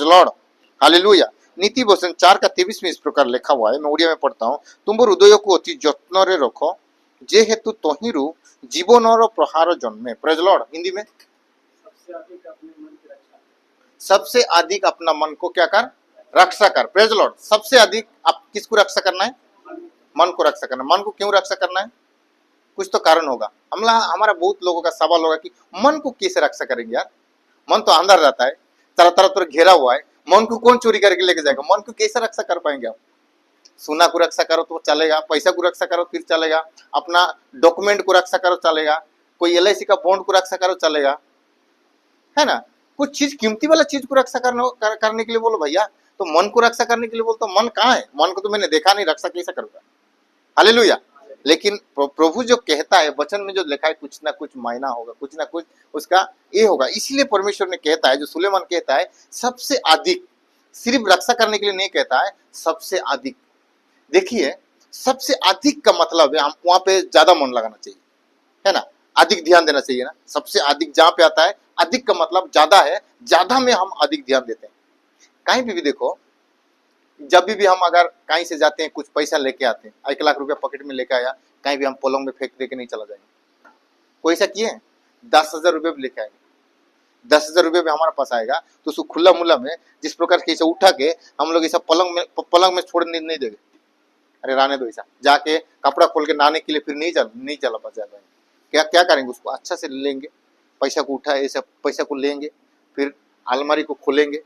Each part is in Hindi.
Lord, hallelujah. नीति वचन 4:23 में इस प्रकार लिखा हुआ है, मैं उड़िया में पढ़ता हूँ। तुम हृदय को अति যত্ন रे रखो जे हेतु तहिरु जीवनर प्रहार जन्मे। Praise Lord. हिंदी में सबसे अधिक अपना मन को क्या कर, रक्षा कर। Praise Lord. सबसे अधिक आप किसको रक्षा करना है? मन को रक्षा करना। मन को क्यों रक्षा करना है? कुछ तो कारण होगा। हमारा बहुत लोगों का सवाल होगा कि मन को कैसे रक्षा करेंगे यार, मन तो अंदर रहता है, तरह तरह पर घेरा हुआ है, मन को कौन चोरी करके लेके जाएगा? मन को कैसे रक्षा कर पाएंगे आप? सोना को रक्षा करो तो चलेगा, पैसा को रक्षा करो फिर चलेगा, अपना डॉक्यूमेंट को रक्षा करो चलेगा, कोई एलआईसी का बॉन्ड को रक्षा करो चलेगा, है ना? कुछ चीज कीमती वाला चीज को रक्षा करने के लिए बोलो भैया, तो मन को रक्षा करने के लिए बोलो तो मन कहाँ है? मन को तो मैंने देखा नहीं, रक्षा कैसे करूंगा? हालेलुया। लेकिन प्रभु जो कहता है, वचन में जो लिखा है, कुछ ना कुछ मायना होगा, कुछ ना कुछ उसका ये होगा। इसलिए परमेश्वर ने कहता है, जो सुलेमान कहता है, सबसे अधिक, सिर्फ रक्षा करने के लिए नहीं कहता है, सबसे अधिक। देखिए, सबसे अधिक का मतलब है हम वहां पे ज्यादा मन लगाना चाहिए, है ना? अधिक ध्यान देना चाहिए ना। सबसे अधिक जहां पे आता है, अधिक का मतलब ज्यादा है, ज्यादा में हम अधिक ध्यान देते हैं। कहीं भी देखो, जब भी हम अगर कहीं से जाते हैं, कुछ पैसा लेके आते हैं, 1 लाख रुपया पॉकेट में लेके आया, कहीं भी हम पलंग में फेंक दे के नहीं चला जाएंगे। कोई ऐसा किए? 10,000 रुपये भी लेके आएंगे, 10,000 रुपये भी हमारे पास आएगा तो उसको खुला मुला में जिस प्रकार के उठा के हम लोग ऐसा पलंग में छोड़ नहीं देंगे। अरे रहने दो, ऐसा जाके कपड़ा खोल के नहाने के लिए फिर नहीं चला पास जाता है। क्या करेंगे? उसको अच्छा से लेंगे, पैसा को उठा ऐसा पैसा को लेंगे, फिर अलमारी को खोलेंगे,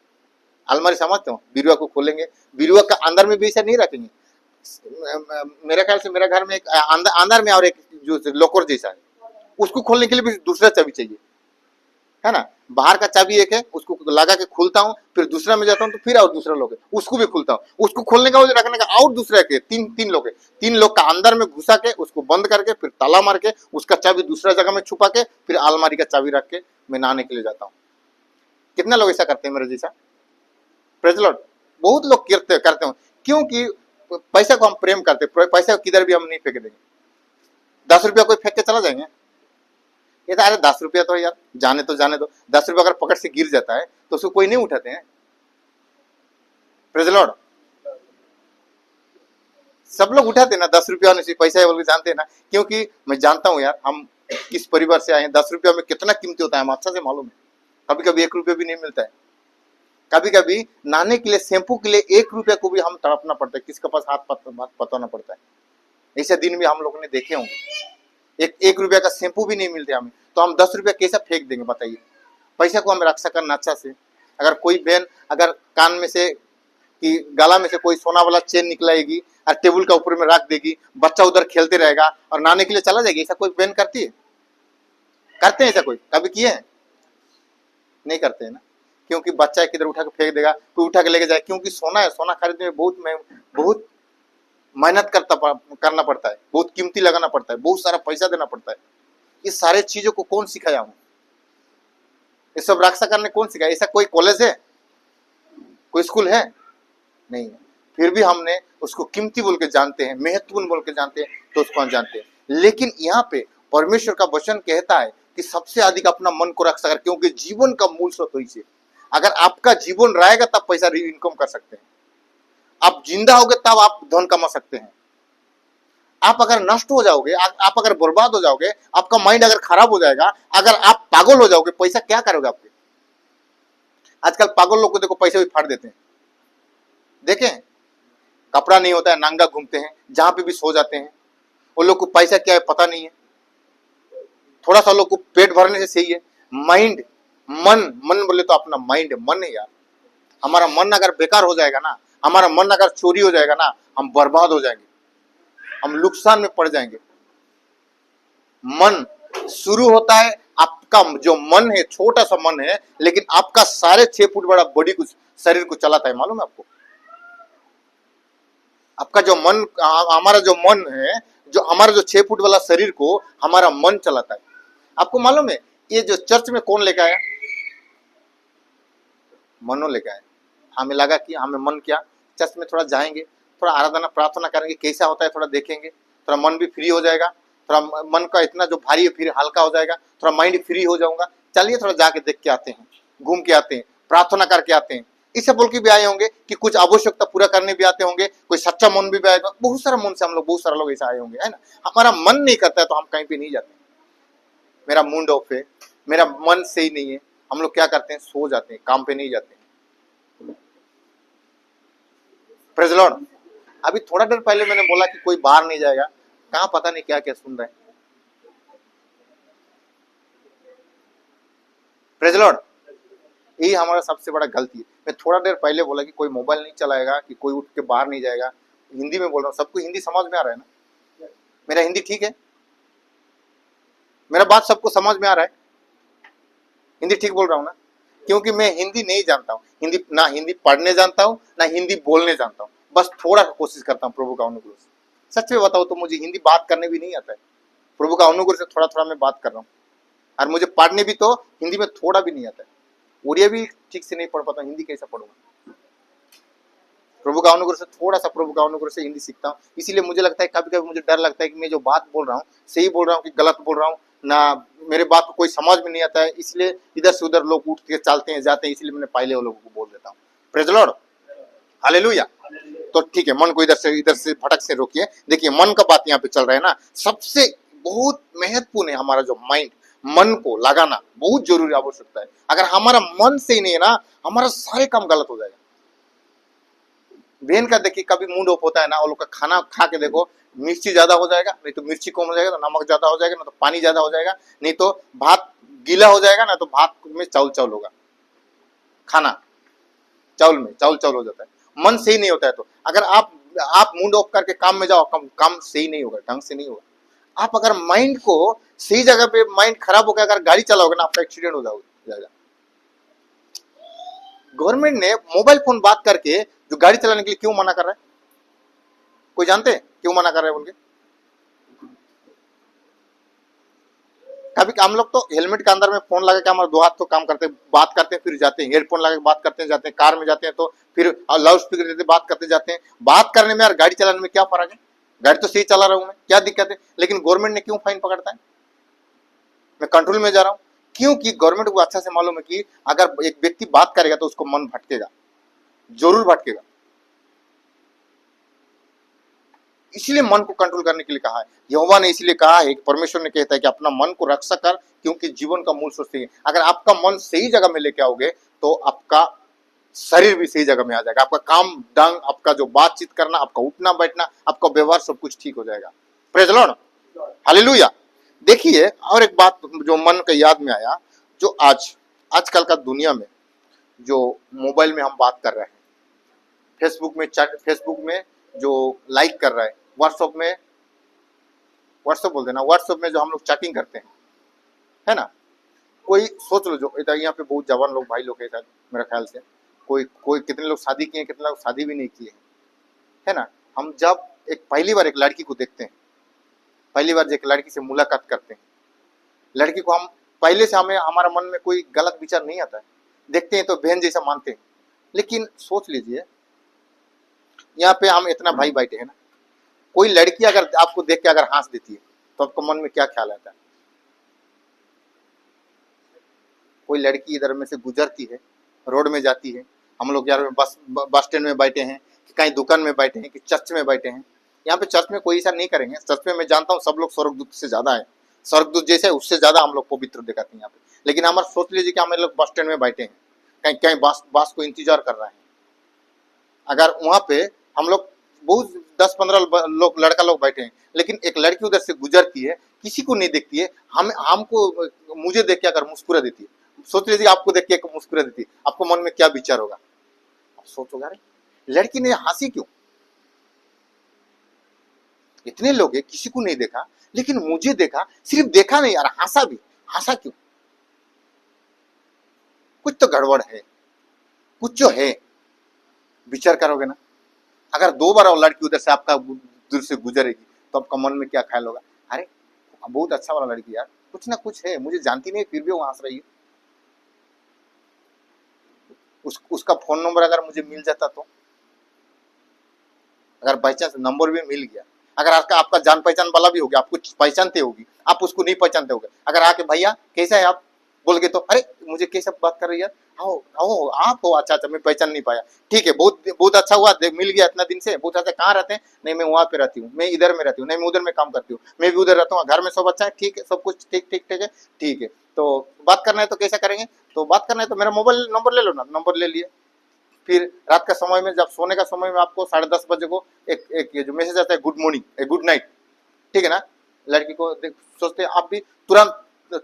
अलमारी समझते हो, बिरुआ को खोलेंगे, बिरुआ का अंदर में भी ऐसा नहीं रखेंगे। मेरे ख्याल से मेरे घर में एक अंदर में और एक जो लॉकर जैसा है, उसको खोलने के लिए भी दूसरा चाबी चाहिए, है ना? बाहर का चाबी एक है, उसको लगा के खोलता हूँ, फिर दूसरा में जाता हूँ तो फिर और दूसरा लॉक है, उसको भी खोलता हूँ, उसको खोलने का रखने का और दूसरा के तीन लोग है, 3 लोग का अंदर में घुसा के उसको बंद करके फिर ताला मार के उसका चाबी दूसरा जगह में छुपा के फिर अलमारी का चाबी रख के मैं नहाने के लिए जाता हूँ। कितना लोग ऐसा करते हैं मेरे जैसा? Praise Lord. बहुत लोग करते हो, क्योंकि पैसा को हम प्रेम करते, पैसा को किधर भी हम नहीं फेंक देंगे। 10 रुपया कोई फेंक के चला जाएंगे? ये तो अरे 10 रुपया तो यार जाने दो। 10 रुपया अगर पकड़ से गिर जाता है तो उसको कोई नहीं उठाते हैं। Praise Lord. सब लोग उठाते ना 10 रुपया होने से, पैसा है बोल के जानते हैं ना, क्योंकि मैं जानता हूँ यार हम किस परिवार से आए हैं। 10 रुपया में कितना कीमती होता है हम अच्छा से मालूम है। कभी कभी 1 रुपया भी नहीं मिलता है, कभी कभी नहाने के लिए, शैम्पू के लिए 1 रुपया को भी हम तड़पना पड़ता है, किसके पास हाथ पताना पड़ता है। ऐसे दिन भी हम लोगों ने देखे होंगे, 1 रुपया का शैम्पू भी नहीं मिलते हमें, तो हम 10 रुपया कैसा फेंक देंगे बताइए? पैसा को हमें रक्षा करना अच्छा से। अगर कोई बहन अगर कान में से कि गला में से कोई सोना वाला चेन निकलाएगी और टेबल का ऊपर में रख देगी, बच्चा उधर खेलते रहेगा और नहाने के लिए चला जाएगी, ऐसा कोई बहन करती है? करते हैं ऐसा? कोई कभी किए हैं? नहीं करते हैं ना, क्योंकि बच्चा किधर उठा के फेंक देगा, कोई उठा के लेके जाए, क्योंकि सोना है, सोना खरीदने में बहुत मेहनत करना पड़ता है, बहुत कीमती लगाना पड़ता है, बहुत सारा पैसा देना पड़ता है। ये सारे चीजों को कौन सिखाया हूँ? ये सब रक्षा करने कौन सिखाया? ऐसा कोई कॉलेज है, कोई स्कूल है? नहीं है। फिर भी हमने उसको कीमती बोल के जानते हैं, महत्वपूर्ण बोल के जानते हैं, तो उसको हम जानते हैं। लेकिन यहाँ पे परमेश्वर का वचन कहता है कि सबसे अधिक अपना मन को रक्षा कर, क्योंकि जीवन का मूल स्रोत वही से। अगर आपका जीवन रहेगा तब पैसा इनकम कर सकते हैं, आप जिंदा होगे तब आप धन कमा सकते हैं। आप अगर नष्ट हो जाओगे, आप अगर बर्बाद हो जाओगे, आपका माइंड अगर खराब हो जाएगा, अगर आप पागल हो जाओगे, पैसा क्या करोगे आपके? आजकल पागल लोग को देखो, पैसे भी फाड़ देते हैं, देखें, कपड़ा नहीं होता है, नंगा घूमते हैं, जहां पे भी सो जाते हैं। वो लोग को पैसा क्या है पता नहीं है, थोड़ा सा लोग को पेट भरने से सही है। माइंड, मन बोले तो अपना माइंड, मन है यार। हमारा मन अगर बेकार हो जाएगा ना, हमारा मन अगर चोरी हो जाएगा ना, हम बर्बाद हो जाएंगे, हम नुकसान में पड़ जाएंगे। मन शुरू होता है, आपका जो मन है, छोटा सा मन है, लेकिन आपका सारे 6 फुट बड़ा बॉडी को, शरीर को चलाता है, मालूम है आपको? आपका जो मन, हमारा जो मन है, जो हमारा जो 6 फुट वाला शरीर को हमारा मन चलाता है। आपको मालूम है ये जो चर्च में कौन लेकर आया? मनो लेकर आया। हमें लगा कि हमें मन क्या, चर्च में थोड़ा जाएंगे, थोड़ा आराधना प्रार्थना करेंगे, कैसा होता है थोड़ा देखेंगे, थोड़ा मन भी फ्री हो जाएगा, थोड़ा मन का इतना जो भारी है फिर हल्का हो जाएगा, थोड़ा माइंड फ्री हो जाऊंगा, चलिए थोड़ा जाके देख के आते हैं, घूम के आते हैं, प्रार्थना करके आते हैं, इसे बोल के भी आए होंगे कि कुछ आवश्यकता पूरा करने भी आते होंगे, कोई सच्चा मन भी आएगा, बहुत सारा मन से हम लोग, बहुत सारा लोग ऐसे आए होंगे, है ना। हमारा मन नहीं करता है तो हम कहीं पे नहीं जाते। मेरा मूड ऑफ है, मेरा मन सही नहीं है, हम लोग क्या करते हैं, सो जाते हैं, काम पे नहीं जाते हैं। Praise Lord. अभी थोड़ा देर पहले मैंने बोला कि कोई बाहर नहीं जाएगा, कहां पता नहीं क्या क्या सुन रहे हैं। Praise Lord. यही हमारा सबसे बड़ा गलती है। मैं थोड़ा देर पहले बोला कि कोई मोबाइल नहीं चलाएगा, कि कोई उठ के बाहर नहीं जाएगा। हिंदी में बोल रहा हूँ, सबको हिंदी समझ में आ रहा है ना? मेरा हिंदी ठीक है? मेरा बात सबको समझ में आ रहा है? हिंदी ठीक बोल रहा हूँ ना? क्योंकि मैं हिंदी नहीं जानता हूँ, हिंदी ना हिंदी पढ़ने जानता हूँ ना हिंदी बोलने जानता हूँ, बस थोड़ा कोशिश करता हूँ प्रभु का अनुग्रह से। सच में बताओ तो मुझे हिंदी बात करने भी नहीं आता है, प्रभु का अनुग्रह से थोड़ा थोड़ा मैं बात कर रहा हूँ। और मुझे पढ़ने भी तो हिंदी में थोड़ा भी नहीं आता है, उड़िया भी ठीक से नहीं पढ़ पाता, हिंदी कैसे पढ़ूंगा? प्रभु का अनुग्रह से थोड़ा सा, प्रभु का अनुग्रह से हिंदी सीखता हूँ। इसीलिए मुझे लगता है, कभी कभी मुझे डर लगता है कि मैं जो बात बोल रहा हूँ सही बोल रहा हूँ कि गलत बोल रहा हूँ ना, मेरे बात को कोई समझ में नहीं आता है, इसलिए इधर से उधर लोग उठ के चलते हैं जाते हैं, इसलिए मैंने पहले वो लोगों को बोल देता हूँ। Praise the Lord, hallelujah. तो ठीक है, मन को इधर से भटक से रोकिए। देखिए मन का बात यहाँ पे चल रहा है ना, सबसे बहुत महत्वपूर्ण है हमारा जो माइंड, मन को लगाना बहुत जरूरी आवश्यकता है। अगर हमारा मन सही नहीं है ना, हमारा सारे काम गलत हो जाएगा। बहन का देखिए कभी मूड ऑफ होता है ना, वो लोग का खाना खा के देखो, मिर्ची ज्यादा हो जाएगा, नहीं तो मिर्ची कम हो जाएगा, तो नमक ज्यादा हो जाएगा, ना तो पानी ज्यादा हो जाएगा, नहीं तो भात गीला हो जाएगा, ना तो भात में चावल चावल होगा, खाना चावल में चावल चावल हो जाता है। मन सही नहीं होता है तो अगर आप मूड ऑफ करके काम में जाओ, काम सही नहीं होगा, ढंग से नहीं होगा। आप अगर माइंड को सही जगह पे, माइंड खराब होकर अगर गाड़ी चलाओगे ना, आपका एक्सीडेंट हो जाएगा। गवर्नमेंट ने मोबाइल फोन बात करके जो गाड़ी चलाने के लिए क्यों मना कर रहा है? कोई जानते हैं क्यों मना कर रहे हैं उनके? कभी हम लोग तो हेलमेट के अंदर में फोन लगा के हमारे दो हाथ तो काम करते, बात करते हैं फिर जाते हैं, हेडफोन लगा के बात करते हैं जाते हैं, कार में जाते हैं तो फिर लाउड स्पीकर देते बात करते जाते हैं। बात करने में और गाड़ी चलाने में क्या फर्क है? गाड़ी तो सही चला रहा हूं मैं, क्या दिक्कत है? लेकिन गवर्नमेंट ने क्यों फाइन पकड़ता है? मैं कंट्रोल में जा रहा हूं, क्योंकि गवर्नमेंट को अच्छा से मालूम है कि अगर एक व्यक्ति बात करेगा तो उसको मन भटकेगा, जरूर भटकेगा। इसलिए मन को कंट्रोल करने के लिए कहा है। यहोवा ने इसलिए कहा है कि परमेश्वर ने कहता है कि अपना मन को रक्षा कर, क्योंकि जीवन का मूल स्रोत है। अगर आपका मन सही जगह में लेके आओगे तो आपका शरीर भी सही जगह में आ जाएगा, आपका काम डंग, आपका जो बातचीत करना, आपका उठना बैठना, आपका व्यवहार सब कुछ ठीक हो जाएगा। Praise the Lord, hallelujah. देखिए और एक बात जो मन का याद में आया, जो आजकल का दुनिया में जो मोबाइल में हम बात कर रहे हैं, फेसबुक में जो लाइक कर रहा है, व्हाट्सएप बोल देना, व्हाट्सएप में जो हम लोग चैटिंग करते हैं, है ना। कोई सोच लो, जो यहाँ पे बहुत जवान लोग भाई लोग हैं मेरा ख्याल से, कोई कितने लोग शादी किए, कितने लोग शादी भी नहीं किए, है ना। हम जब पहली बार एक लड़की को देखते हैं, पहली बार एक लड़की से मुलाकात करते हैं, लड़की को हम पहले से हमारा मन में कोई गलत विचार नहीं आता है, देखते हैं तो बहन जैसा मानते हैं। लेकिन सोच लीजिए, यहाँ पे हम इतना भाई बैठे हैं ना, कोई लड़की अगर आपको देख के अगर हंस देती है तो आपको मन में क्या ख्याल आता है? कोई लड़की इधर में से गुजरती है, रोड में जाती है, हम लोग यार बस स्टैंड में बैठे हैं, कि कहीं दुकान में बैठे हैं, कि चर्च में बैठे हैं। यहाँ पे चर्च में कोई ऐसा नहीं करेंगे, चर्च में मैं जानता हूँ सब लोग स्वर्गदूत से ज्यादा है, स्वर्गदूत जैसे उससे ज्यादा हम लोग पवित्र दिखाते हैं यहाँ पे। लेकिन हमारा सोच लीजिए कि हम लोग बस स्टैंड में बैठे हैं, कहीं कहीं बस को इंतजार कर रहे हैं, अगर वहां पे हम लोग बहुत 10-15 लोग लड़का लोग बैठे हैं, लेकिन एक लड़की उधर से गुजरती है, किसी को नहीं देखती है, हमको मुझे देख के अगर मुस्कुरा देती है, सोच लीजिए आपको देख के मुस्कुरा देती है, आपको मन में क्या विचार होगा? आप सोचोगे अरे लड़की ने हंसी क्यों? इतने लोग हैं, किसी को नहीं देखा, लेकिन मुझे देखा, सिर्फ देखा नहीं यार, हंसा भी, हंसा क्यों? कुछ तो गड़बड़ है, कुछ जो है, विचार करोगे ना। अगर 2 बार लड़की उधर से आपका दूर से गुजरेगी तो आपका मन में क्या ख्याल होगा? अरे बहुत अच्छा वाला लड़की यार, कुछ ना कुछ है, मुझे जानती नहीं फिर भी वो हंस रही है। उसका फोन नंबर अगर मुझे मिल जाता तो, अगर बाई चांस नंबर भी मिल गया, अगर आपका जान पहचान वाला भी हो गया, आप कुछ पहचानते होगी, आप उसको नहीं पहचानते होगे, अगर आके भैया कैसा है आप बोल के, तो अरे मुझे कैसे बात कर रही है, आओ आओ आप हो, अच्छा अच्छा मैं पहचान नहीं पाया, ठीक है बहुत बहुत अच्छा हुआ मिल गया इतना दिन से, बहुत अच्छा, कहाँ रहते हैं, नहीं मैं वहाँ पे रहती हूँ, मैं इधर में रहती हूँ, नहीं मैं उधर में काम करती हूँ, मैं भी उधर रहता हूँ, घर में सब अच्छा है, ठीक है सब कुछ ठीक ठीक ठीक है, ठीक है। तो बात करना है तो कैसा करेंगे, तो बात करना है तो मेरा मोबाइल नंबर ले लो ना, नंबर ले लिए। फिर रात का समय में जब सोने का समय में आपको 10:30 बजे को एक ये जो मैसेज आता है गुड मॉर्निंग गुड नाइट, ठीक है ना, लड़की को सोचते हैं आप भी तुरंत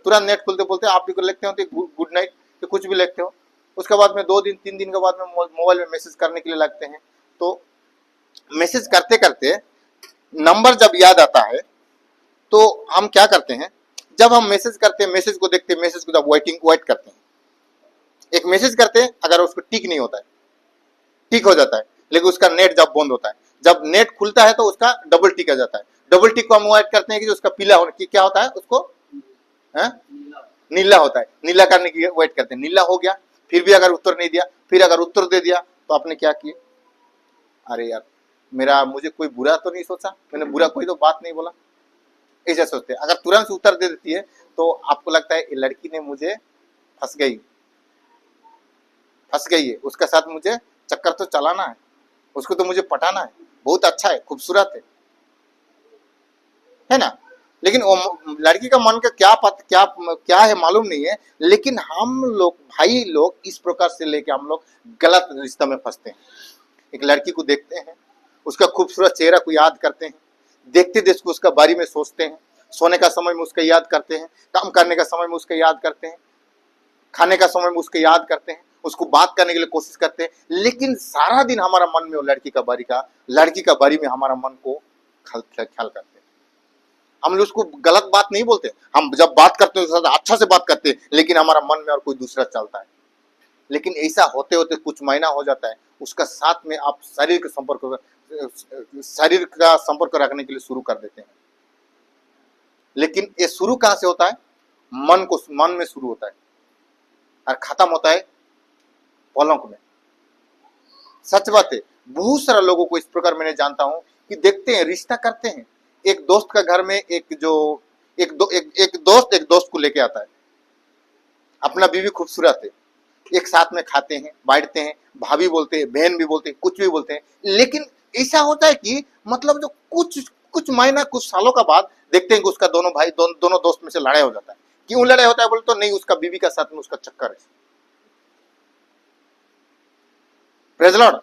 तुरंत नेट खोलते बोलते आप भी लिखते हो गुड नाइट, तो कुछ भी लिखते हो। उसके बाद में 2 दिन 3 दिन के बाद में मोबाइल में मैसेज करने के लिए लगते हैं। तो मैसेज करते करते नंबर जब याद आता है तो हम क्या करते हैं, जब हम मैसेज करते हैं, मैसेज को देखते हैं, मैसेज को जब वेट करते हैं, एक मैसेज करते हैं, अगर उसको टिक नहीं होता है, टिक हो जाता है, लेकिन उसका नेट जब बंद होता है, जब नेट खुलता है तो उसका डबल टिक आ जाता है, डबल टिक को हम वेट करते हैं कि जो उसका पीला होने की क्या होता है उसको नीला होता है, नीला करने की वेट करते हैं, नीला हो गया, फिर भी अगर उत्तर नहीं दिया, फिर अगर उत्तर दे दिया तो आपने क्या किया, अरे यार मेरा मुझे कोई बुरा तो नहीं सोचा, मैंने बुरा कोई तो बात नहीं बोला, ऐसा सोचते हैं। अगर तुरंत से उत्तर दे देती है तो आपको लगता है ये लड़की ने मुझे फंस गई है, उसके साथ मुझे चक्कर तो चलाना है, उसको तो मुझे पटाना है, बहुत अच्छा है खूबसूरत है ना। लेकिन वो लड़की का मन का क्या है मालूम नहीं है, लेकिन हम लोग भाई लोग इस प्रकार से लेके हम लोग गलत रिश्ता में फंसते हैं। एक लड़की को देखते हैं, उसका खूबसूरत चेहरा को याद करते हैं, देखते देखते उसका बारे में सोचते हैं, सोने का समय में उसका याद करते हैं, काम करने का समय में उसका याद करते हैं, खाने का समय में उसके याद करते हैं, उसको बात करने के लिए कोशिश करते हैं, लेकिन सारा दिन हमारा मन में वो लड़की का बारी में हमारा मन को ख्याल करते हैं। हम लोग उसको गलत बात नहीं बोलते, हम जब बात करते हैं उसके साथ अच्छा से बात करते हैं, लेकिन हमारा मन में और कोई दूसरा चलता है। लेकिन ऐसा होते होते कुछ महीना हो जाता है, उसका साथ में आप शरीर का संपर्क रखने के लिए शुरू कर देते हैं। लेकिन ये शुरू कहां से होता है, मन में शुरू होता है और खत्म होता है पलक में। सच बात है, बहुत सारे लोगों को इस प्रकार मैंने जानता हूं कि देखते हैं रिश्ता करते हैं, एक दोस्त का घर में एक दोस्त को लेके आता है, अपना बीवी खूबसूरत है, एक साथ में खाते हैं बैठते हैं, भाभी बोलते हैं बहन भी बोलते हैं कुछ भी बोलते हैं, लेकिन ऐसा होता है कि मतलब जो कुछ महीना कुछ सालों का बाद देखते हैं कि उसका दोनों दोस्त में से लड़ाई हो जाता है। क्यों लड़ाई होता है बोले तो, नहीं उसका बीवी का साथ में उसका चक्कर है। Praise Lord.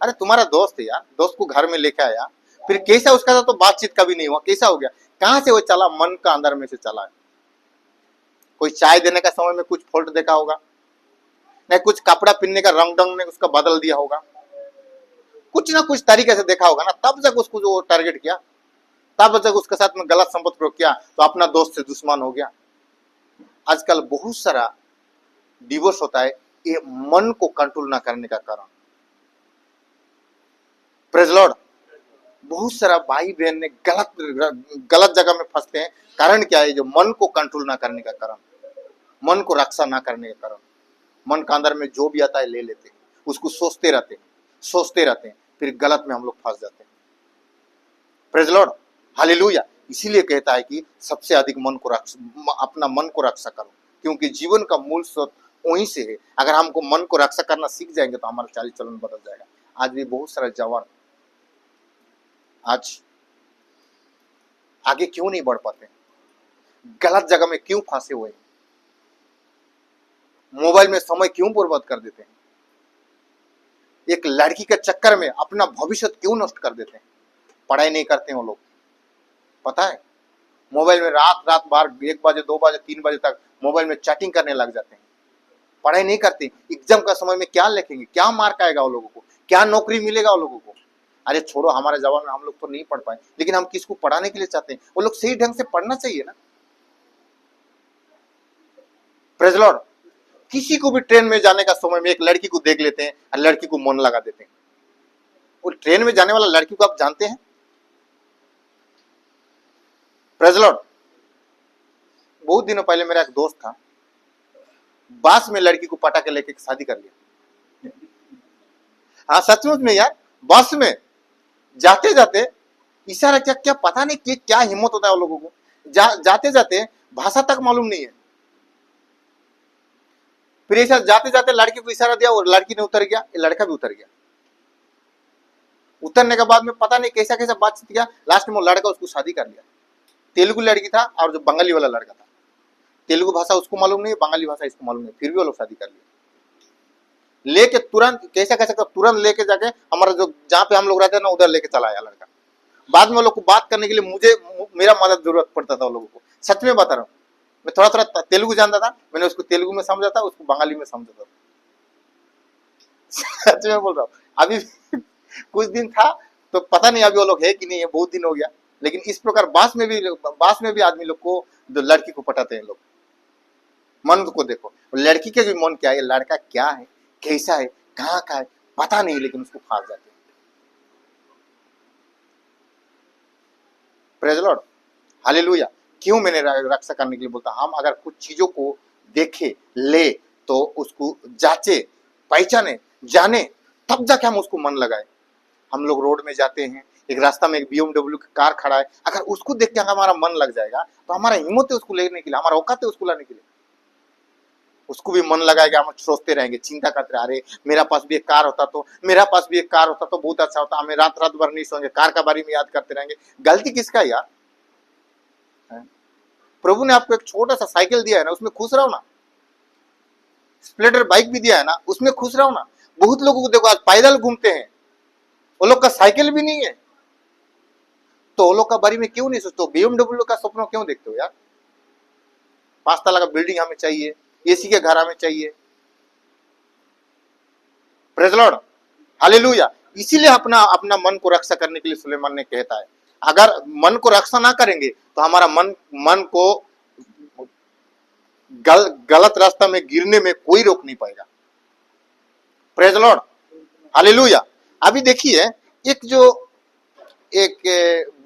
अरे तुम्हारा दोस्त है यार, दोस्त को घर में लेके आया, फिर कैसा उसका साथ तो बातचीत कभी नहीं हुआ, कैसा हो गया, कहां से वो चला, मन का अंदर में से चला है। कोई चाय देने का समय में कुछ फॉल्ट देखा होगा, नहीं कुछ कपड़ा पहनने का रंग ढंग ने उसका बदल दिया होगा, कुछ ना कुछ तरीके से देखा होगा ना, तब तक उसको जो टारगेट किया, तब तक उसके साथ में गलत संपर्क किया, तो अपना दोस्त से दुश्मन हो गया। आजकल बहुत सारा डिवोर्स होता है ये मन को कंट्रोल ना करने का कारण। Praise Lord. बहुत सारा भाई बहन ने गलत जगह में फंसते हैं, कारण क्या है, जो मन को कंट्रोल ना करने का कारण, मन को रक्षा ना करने का कारण। मन का अंदर में जो भी आता है ले लेते हैं, उसको सोचते रहते हैं, फिर गलत में हम लोग फंस जाते हैं। Praise Lord, hallelujah. इसीलिए कहता है कि सबसे अधिक अपना मन को रक्षा करो, क्योंकि जीवन का मूल स्रोत वहीं से है। अगर हमको मन को रक्षा करना सीख जाएंगे तो हमारा चाल चलन बदल जाएगा। आज भी बहुत सारे जवान आज आगे क्यों नहीं बढ़ पाते, गलत जगह में क्यों फंसे हुए, मोबाइल में समय क्यों बर्बाद कर देते हैं, एक लड़की के चक्कर में अपना भविष्य क्यों नष्ट कर देते हैं, पढ़ाई नहीं करते हैं वो लोग। पता है, मोबाइल में रात बार 1 बजे 2 बजे 3 बजे तक मोबाइल में चैटिंग करने लग जाते हैं, पढ़ाई नहीं करते। एग्जाम का समय में क्या लिखेंगे, क्या मार्क आएगा वो लोगों को, क्या नौकरी मिलेगा वो लोगों को। अरे छोड़ो, हमारे जमाने में हम लोग तो नहीं पढ़ पाए, लेकिन हम किसको पढ़ाने के लिए चाहते हैं, वो लोग सही ढंग से पढ़ना चाहिए ना। Praise Lord. किसी को भी ट्रेन में जाने का समय में एक लड़की को देख लेते हैं और लड़की को मन लगा देते हैं। वो ट्रेन में जाने वाला लड़की को आप जानते हैं? Praise Lord. बहुत दिनों पहले मेरा एक दोस्त था, बस में लड़की को पटा के लेके शादी कर लिया। हाँ सचमुच में यार, बस में जाते जाते इशारा क्या पता नहीं कि क्या हिम्मत होता है वो लोगों को, जाते जाते भाषा तक मालूम नहीं है, फिर ऐसा जाते जाते लड़की को इशारा दिया और लड़की ने उतर गया, ये लड़का भी उतर गया। उतरने के बाद में पता नहीं कैसा कैसा बातचीत किया, लास्ट में वो लड़का उसको शादी कर लिया। तेलुगु लड़की था और जो बंगाली वाला लड़का था, तेलुगु भाषा उसको मालूम नहीं, बंगाली भाषा इसको मालूम नहीं, फिर भी वो लोग शादी कर लिया। लेके तुरंत कैसा कैसा तुरंत लेके जाके हमारा जो जहाँ पे हम लोग रहते हैं ना उधर लेके चला आया लड़का। बाद में वो लोग को बात करने के लिए मुझे मेरा मदद जरूरत पड़ता था वो लोगों को, सच में बता रहा हूँ। मैं थोड़ा थोड़ा तेलुगु जानता था, मैंने उसको तेलुगु में समझा था, उसको बंगाली में समझा था। सच में बोल रहा हूँ। अभी कुछ दिन था तो पता नहीं अभी वो लोग है कि नहीं है, बहुत दिन हो गया। लेकिन इस प्रकार बास में भी आदमी लोग को जो लड़की को पटाते हैं लोग, मन को देखो लड़की के भी मन क्या है, लड़का क्या है, कैसा है, कहाँ का है पता नहीं, लेकिन उसको फांस जाते हैं। Praise Lord, hallelujah. क्यों मैंने रक्षा करने के लिए बोलता, हम अगर कुछ चीजों को देखे ले तो उसको जांचे, पहचाने, जाने, तब जाके हम उसको मन लगाए। हम लोग रोड में जाते हैं, एक रास्ता में एक BMW की कार खड़ा है, अगर उसको देख के हमारा मन लग जाएगा तो हमारा हिम्मत है उसको लेने के लिए, हमारा औकात है उसको लाने के लिए। उसको भी मन लगाएगा, हम सोचते रहेंगे, चिंता करते रहे, अरे मेरा पास भी एक कार होता तो, मेरा पास भी एक कार होता तो बहुत अच्छा होता, हमें रात रात भर नहीं सोएंगे, कार का बारे में याद करते रहेंगे। गलती किसका यार? प्रभु ने आपको एक छोटा सा साइकिल दिया है ना, उसमें खुश रहो ना। स्प्लेंडर बाइक भी दिया है ना, उसमें खुश रहो ना। बहुत लोगों को देखो आज पैदल घूमते हैं, वो लोग का साइकिल भी नहीं है, तो वो लोग का बारे में क्यों नहीं सोचते? BMW का सपना क्यों देखते हो यार? 5 तला का बिल्डिंग हमें चाहिए, AC के घर हमें चाहिए। Praise Lord, hallelujah. इसीलिए अपना अपना मन को रक्षा करने के लिए सुलेमान ने कहता है, अगर मन को रक्षा ना करेंगे तो हमारा मन को गलत रास्ता में गिरने में कोई रोक नहीं पाएगा। Praise Lord, hallelujah. अभी देखिए एक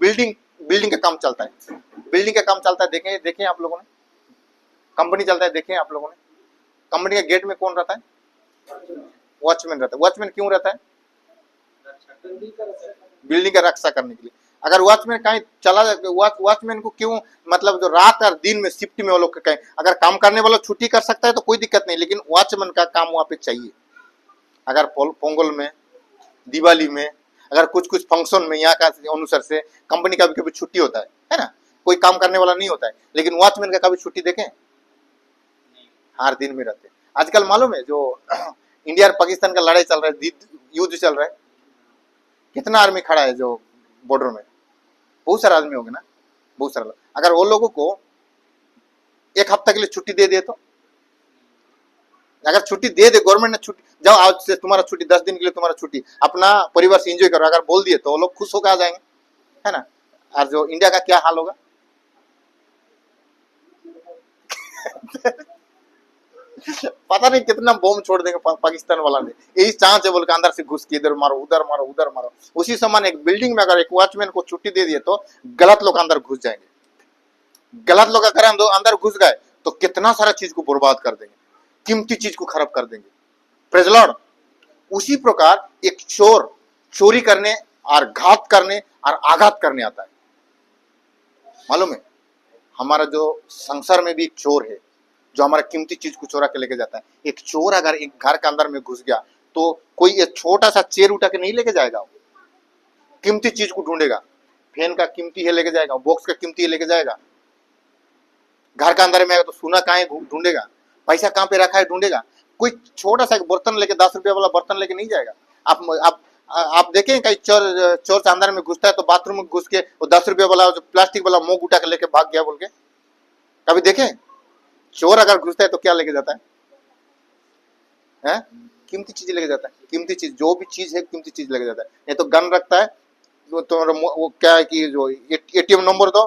बिल्डिंग का काम चलता है, देखें आप लोगों ने, कंपनी चलता है, देखें आप लोगों ने, कंपनी के गेट में कौन रहता है? वॉचमैन रहता है। वॉचमैन क्यों रहता है? बिल्डिंग का रक्षा करने के लिए। अगर वॉचमैन कहीं चला जाए, वॉचमैन को क्यों, मतलब जो रात और दिन में शिफ्ट में वो लोग कहीं, अगर काम करने वाला छुट्टी कर सकता है तो कोई दिक्कत नहीं, लेकिन वॉचमैन का काम वहां पे चाहिए। अगर पोंगल में, दिवाली में, अगर कुछ फंक्शन में यहाँ का अनुसार से कंपनी का भी कभी छुट्टी होता है ना, कोई काम करने वाला नहीं होता है, लेकिन वॉचमैन का कभी छुट्टी देखें? हर दिन में रहते। आजकल मालूम है जो इंडिया और पाकिस्तान का लड़ाई चल रहा है, युद्ध चल रहा है, कितना आर्मी खड़ा है जो बॉर्डर में, बहुत सारा आदमी होगा ना, बहुत सारा। अगर वो लोगों को 1 हफ्ता के लिए छुट्टी दे दे तो, अगर छुट्टी दे दे गवर्नमेंट ने, छुट्टी जाओ आज से तुम्हारा छुट्टी, 10 दिन के लिए तुम्हारा छुट्टी, अपना परिवार से एंजॉय करो, अगर बोल दिए तो वो लोग खुश होकर आ जाएंगे, है ना। और जो इंडिया का क्या हाल होगा? पता नहीं कितना बॉम्ब छोड़ देंगे पाकिस्तान वाला ने, यही चांस है बोल के अंदर से घुस के इधर मारो, उधर मारो, उधर मारो। उसी समय एक बिल्डिंग में अगर एक वॉचमैन को छुट्टी दे दिए तो गलत लोग अंदर घुस जाएंगे। गलत लोग अगर अंदर घुस गए तो कितना सारा चीज को बर्बाद कर देंगे, कीमती चीज को खराब कर देंगे। Praise Lord. उसी प्रकार एक चोर चोरी करने और घात करने और आघात करने आता है। मालूम है हमारा जो संसार में भी एक चोर है जो हमारा कीमती चीज को चोरा के लेके जाता है। एक चोर अगर एक घर के अंदर में घुस गया तो कोई एक छोटा सा चेयर उठा के नहीं लेके जाएगा, वो कीमती चीज को ढूंढेगा। फैन का कीमती है लेके जाएगा, बॉक्स का कीमती है लेके जाएगा। घर के अंदर में आएगा तो सोना कहाँ है ढूंढेगा, पैसा कहाँ पे रखा है ढूंढेगा। कोई छोटा सा बर्तन लेके 10 रुपया वाला बर्तन लेके नहीं जाएगा। आप देखें कहीं चोर से अंदर में घुसता है तो बाथरूम में घुस के वो 10 रुपया वाला जो प्लास्टिक वाला मोग उठा के लेके भाग गया बोल के, कभी देखें? चोर अगर घुसता है तो क्या लेके जाता है? कीमती चीज लेके जाता है। कीमती चीज, जो भी चीज है कीमती चीज लेके जाता है। नहीं तो गन रखता है तो वो क्या है कि जो ATM नंबर दो,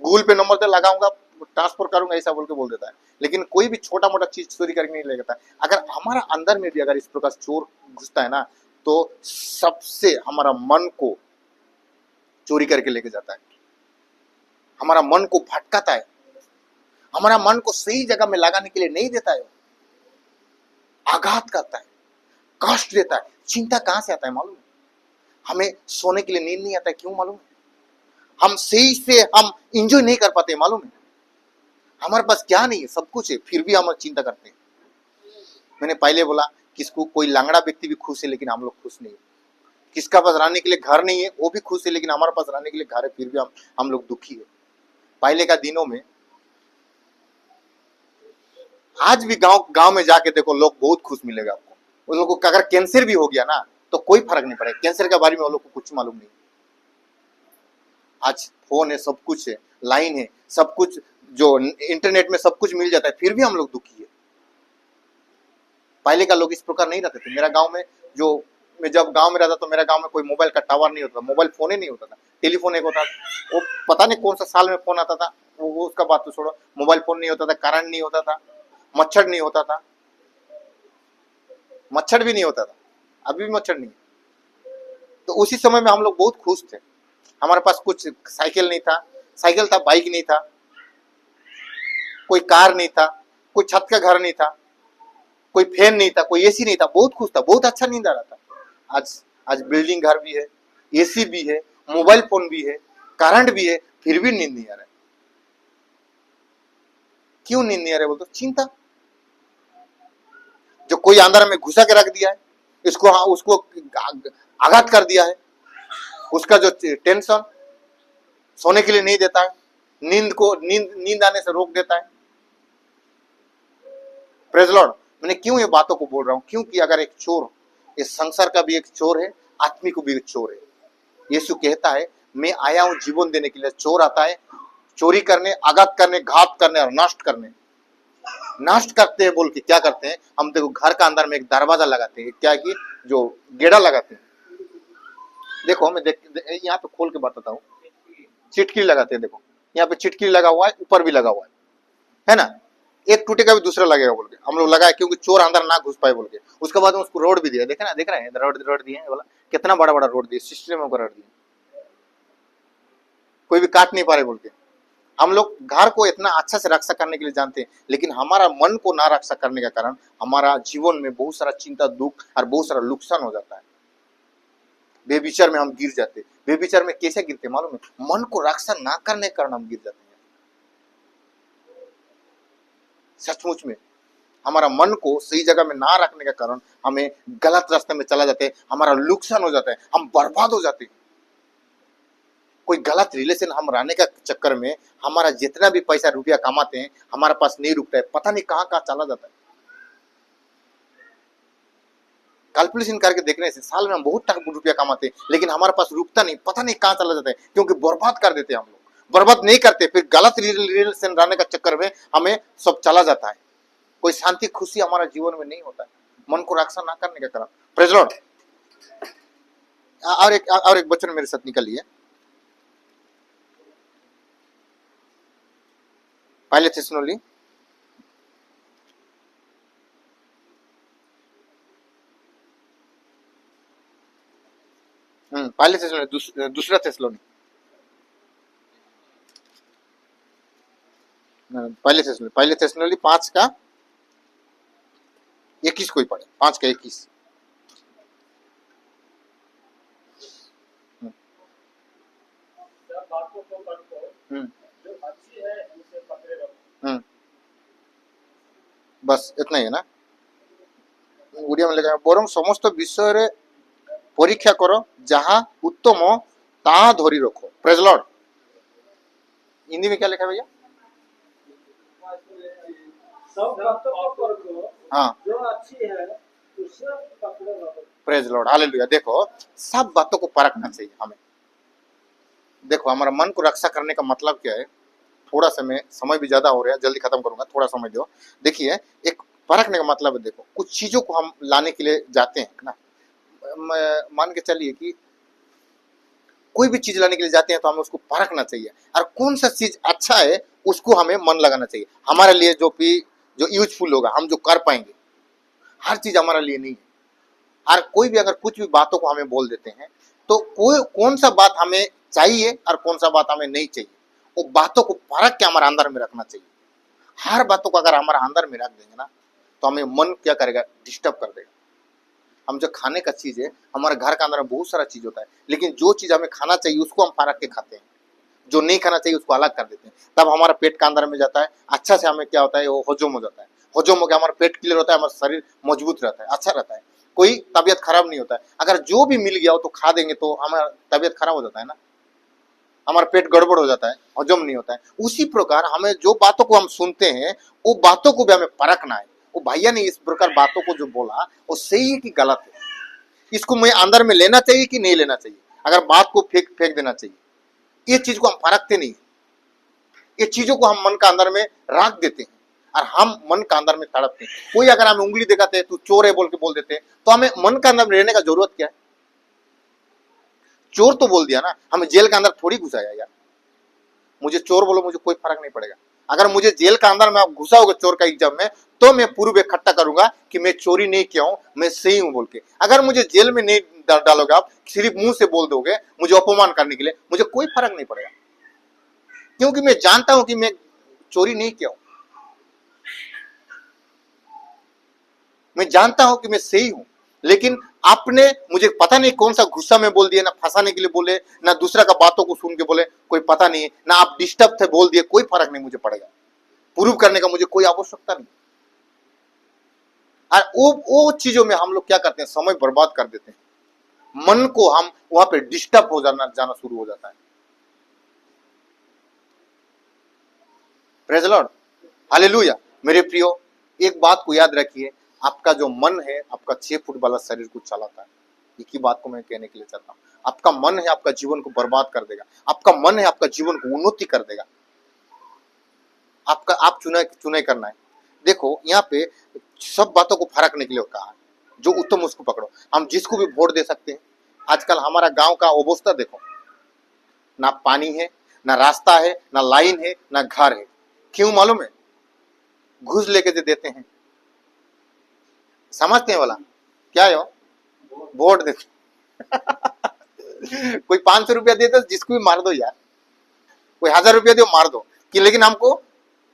गूगल पे नंबर दे, लगाऊंगा ट्रांसफर करूंगा, ऐसा बोल के बोल देता है। लेकिन कोई भी छोटा मोटा चीज चोरी करके नहीं ले जाता है। अगर हमारा अंदर में भी अगर इस प्रकार चोर घुसता है ना तो सबसे हमारा मन को चोरी करके लेके जाता है, हमारा मन को भटकाता है, हमारा मन को सही जगह में लगाने के लिए नहीं देता है, आघात करता है, कष्ट देता है। चिंता कहां से आता है मालूम है? हमें सोने के लिए नींद नहीं आता है, क्यों मालूम है? हम सही से हम एंजॉय नहीं कर पाते मालूम है? हमारे पास क्या नहीं है, सब कुछ है, फिर भी हम चिंता करते हैं। मैंने पहले बोला किसको कोई लंगड़ा व्यक्ति भी खुश है लेकिन हम लोग खुश नहीं है, किसका पास रहने के लिए घर नहीं है वो भी खुश है लेकिन हमारे पास रहने के लिए घर है फिर भी हम लोग दुखी है। पहले का दिनों में, आज भी गांव गांव में जाके देखो लोग बहुत खुश मिलेगा आपको। उन लोगों को अगर कैंसर भी हो गया ना तो कोई फर्क नहीं पड़ेगा, कैंसर के बारे में वो लोग को कुछ मालूम नहीं। आज फोन है, सब कुछ है, लाइन है, सब कुछ जो इंटरनेट में सब कुछ मिल जाता है, फिर भी हम लोग दुखी है। पहले का लोग इस प्रकार नहीं रहते थे। मेरा गांव में जो मैं जब गांव में रहता तो मेरा गांव में कोई मोबाइल का टावर नहीं होता था, मोबाइल फोन ही नहीं होता था, टेलीफोन एक होता था। वो पता नहीं कौन सा साल में फोन आता था, वो उसका बात तो छोड़ो, मोबाइल फोन नहीं होता था, करंट नहीं होता था, मच्छर नहीं होता था, मच्छर भी नहीं होता था, अभी भी मच्छर नहीं है। तो उसी समय में हम लोग बहुत खुश थे। हमारे पास कुछ साइकिल नहीं था, साइकिल था, बाइक नहीं था, कोई कार नहीं था, कोई छत का घर नहीं था, कोई फैन नहीं था, कोई एसी नहीं था, बहुत खुश था, बहुत अच्छा नींद आ रहा था। आज आज बिल्डिंग घर भी है, एसी भी है, मोबाइल फोन भी है, करंट भी है, फिर भी नींद नहीं आ रहा है। क्यों नींद नहीं आ रहा है बोल तो चिंता। जो कोई अंदर में घुसा के रख दिया है, उसको आघात कर दिया है, उसका जो टेंशन सोने के लिए नहीं देता है, नींद आने से रोक देता है। Praise Lord. मैंने क्यों ये बातों को बोल रहा हूं, क्योंकि अगर एक चोर, इस संसार का भी एक चोर है, आत्मी को भी एक चोर है। यीशु कहता है मैं आया हूं जीवन देने के लिए। चोर आता है चोरी करने, आघात करने, घात करने और नष्ट करने। नष्ट करते हैं बोल के क्या करते हैं, हम देखो घर का अंदर में एक दरवाजा लगाते हैं, क्या कि जो गेड़ा लगाते हैं। देखो मैं यहाँ पे खोल के बताता हूँ, चिटकी लगाते हैं। देखो यहाँ पे चिटकी लगा हुआ है, ऊपर भी लगा हुआ है ना। एक टूटेगा भी दूसरा लगेगा बोल के हम लोग लगाए, क्योंकि चोर अंदर ना घुस पाए बोल के। उसके बाद उसको रोड भी दिया, देखा ना, देख रहे हैं रोड दिए बोला, कितना बड़ा बड़ा रोड दिया, सिस्टम का रोड दिया, कोई भी काट नहीं पा रहे बोल के। हम लोग घर को इतना अच्छा से रक्षा करने के लिए जानते हैं, लेकिन हमारा मन को ना रक्षा करने के कारण हमारा जीवन में बहुत सारा चिंता, दुख और बहुत सारा नुकसान हो जाता है। बेविचार में हम गिर जाते। बेविचार में कैसे गिरते मालूम है, मन को रक्षा ना करने के कारण हम गिर जाते हैं। सचमुच में हमारा मन को सही जगह में ना रखने के कारण हमें गलत रास्ते में चला जाते हैं, हमारा नुकसान हो जाता है, हम बर्बाद हो जाते हैं। कोई गलत रिलेशन हम रहने का चक्कर में हमारा जितना भी पैसा रुपया कमाते हैं हमारे पास नहीं रुकता है, पता नहीं कहां कहां चला जाता है। कैलकुलेशन करके देखने से साल में हम बहुत रुपया कमाते हैं, लेकिन हमारे पास रुकता नहीं, पता नहीं कहां चला जाता है, क्योंकि बर्बाद कर देते हैं हम लोग। बर्बाद नहीं करते, फिर गलत रिलेशन रहने का चक्कर में हमें सब चला जाता है। कोई शांति खुशी हमारा जीवन में नहीं होता है, मन को रक्षा ना करने के कारण। Praise Lord. और एक वचन मेरे साथ निकलिए, पहले थिस्सलुनी पहले थिस्सलुनी दूसरा थिस्सलुनी पहले थिस्सलुनी 5 का 21 को ही पढ़े, 5 का 21। बस इतना ही है ना। ओडिया में लिखा बरং समस्त विषय परीक्षा करो, जहां उत्तम ता धरी रखो। Praise Lord. हिंदी में क्या लिखा है भैया? हाँ, जो अच्छी है उसे पकड़े रखो। Praise Lord, hallelujah. देखो सब बातों को परखना चाहिए हमें। देखो हमारा मन को रक्षा करने का मतलब क्या है, थोड़ा समय भी ज्यादा हो रहा है, जल्दी खत्म करूंगा, थोड़ा समय दो। देखिए एक परखने का मतलब है, देखो कुछ चीजों को हम लाने के लिए जाते हैं ना, मान के चलिए कि कोई भी चीज लाने के लिए जाते हैं तो हमें उसको परखना चाहिए, और कौन सा चीज अच्छा है उसको हमें मन लगाना चाहिए हमारे लिए, जो यूजफुल होगा, हम जो कर पाएंगे। हर चीज हमारे लिए नहीं है। और कोई भी अगर कुछ भी बातों को हमें बोल देते हैं तो कौन सा बात हमें चाहिए और कौन सा बात हमें नहीं चाहिए, वो बातों को परख के हमारे अंदर में रखना चाहिए। हर बातों को अगर हमारे अंदर में रख देंगे ना तो हमें मन क्या करेगा, डिस्टर्ब कर देगा। हम जो खाने का चीज है, हमारे घर के अंदर में बहुत सारा चीज होता है, लेकिन जो चीज हमें खाना चाहिए उसको हम परख के खाते हैं, जो नहीं खाना चाहिए उसको अलग कर देते हैं, तब हमारा पेट का अंदर में जाता है, अच्छा से हमें क्या होता है, वो हजम हो जाता है। हजम हो गया, हमारा पेट क्लियर होता है, हमारा शरीर मजबूत रहता है, अच्छा रहता है, कोई तबीयत खराब नहीं होता है। अगर जो भी मिल गया हो तो खा देंगे तो हमारा तबीयत खराब हो जाता है ना, हमारा पेट गड़बड़ हो जाता है, हजम नहीं होता है। उसी प्रकार हमें जो बातों को हम सुनते हैं वो बातों को भी हमें परखना है। वो भैया ने इस प्रकार बातों को जो बोला वो सही है कि गलत है, इसको मैं अंदर में लेना चाहिए कि नहीं लेना चाहिए, अगर बात को फेंक फेंक देना चाहिए, ये चीज को हम परखते नहीं, ये चीजों को हम मन का अंदर में रख देते हैं और हम मन का अंदर में तड़पते हैं। कोई अगर हमें उंगली दिखाते हैं तू चोर है बोल के बोल देते हैं, तो हमें मन का अंदर में रहने का जरूरत क्या है? चोर तो बोल दिया ना, हमें जेल के अंदर थोड़ी घुसाया यार। मुझे चोर बोलो, मुझे कोई फर्क नहीं पड़ेगा। अगर मुझे जेल का अंदर में आप घुसाओगे चोर का एग्जाम में, तो मैं प्रूफ इकट्ठा करूंगा कि मैं चोरी नहीं किया हूं, मैं सही हूं बोल के। अगर मुझे जेल में नहीं डालोगे, आप सिर्फ मुंह से बोल दोगे मुझे अपमान करने के लिए, मुझे कोई फर्क नहीं पड़ेगा, क्योंकि मैं जानता हूं कि मैं चोरी नहीं किया हूं, मैं जानता हूं कि मैं सही हूं। लेकिन आपने मुझे पता नहीं कौन सा गुस्सा में बोल दिया, ना फंसाने के लिए बोले, ना दूसरा का बातों को सुन के बोले, कोई पता नहीं, ना आप डिस्टर्ब थे बोल दिए, कोई फर्क नहीं मुझे पड़ेगा, प्रूव करने का मुझे कोई आवश्यकता नहीं। और वो चीजों में हम लोग क्या करते हैं, समय बर्बाद कर देते हैं, मन को हम वहां पे डिस्टर्ब हो जाना शुरू हो जाता है। Praise Lord, hallelujah. मेरे प्रियो, एक बात को याद रखिए, आपका जो मन है आपका 6 फुट वाला शरीर को चलाता है। एक ही बात को मैं कहने के लिए चाहता हूँ, आपका मन है आपका जीवन को बर्बाद कर देगा, आपका मन है आपका जीवन को उन्नति कर देगा। आपका आप चुनाई करना है। देखो यहाँ पे सब बातों को फरकने के लिए कहा, जो उत्तम उसको पकड़ो। हम जिसको भी वोट दे सकते हैं। आजकल हमारा गांव का अवस्था देखो, ना पानी है, ना रास्ता है, ना लाइन है, ना घर है। क्यों मालूम है? घूस लेके जो देते हैं, समझते हैं वाला क्या है? वोट देते कोई 500 रुपया देता जिसको भी मार दो यार, कोई 1000 रुपया दो मार दो, कि लेकिन हमको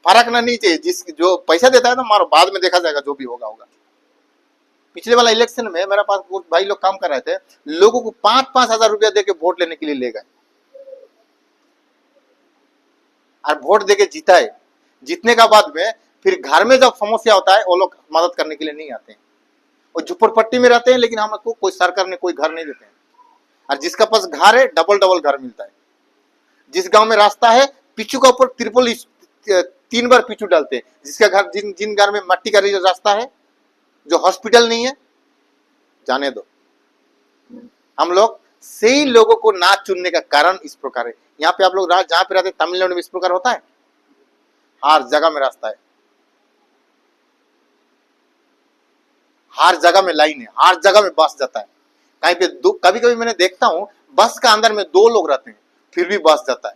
फरकना नहीं चाहिए, जिस जो पैसा देता है ना मारो, बाद में देखा जाएगा, जो भी होगा होगा। पिछले वाला इलेक्शन में मेरे पास कुछ भाई लोग काम कर रहे थे, लोगों को 5-5 हजार रुपया देके वोट लेने के लिए ले गए, और वोट देके जीता है। जीतने का बाद में फिर घर में जब समस्या होता है वो लोग मदद करने के लिए नहीं आते हैं, और झुपड़पट्टी में रहते हैं, लेकिन हमको कोई सरकार ने कोई घर नहीं देते हैं। और जिसका पास घर है डबल डबल घर मिलता है। जिस गांव में रास्ता है, पिछू का ऊपर त्रिपल 3 बार पिछू डालते हैं। जिसका घर जिन घर में मट्टी का रास्ता है, जो हॉस्पिटल नहीं है, जाने दो। हम लोग सही लोगों को ना चुनने का कारण इस प्रकार है। यहाँ पे आप लोग जहां पे रहते हैं तमिलनाडु में इस प्रकार होता है, हर जगह में रास्ता है, हर जगह में लाइन है, हर जगह में बस जाता है। कहीं पे कभी कभी मैंने देखता हूं बस का अंदर में 2 लोग रहते हैं, फिर भी बस जाता है।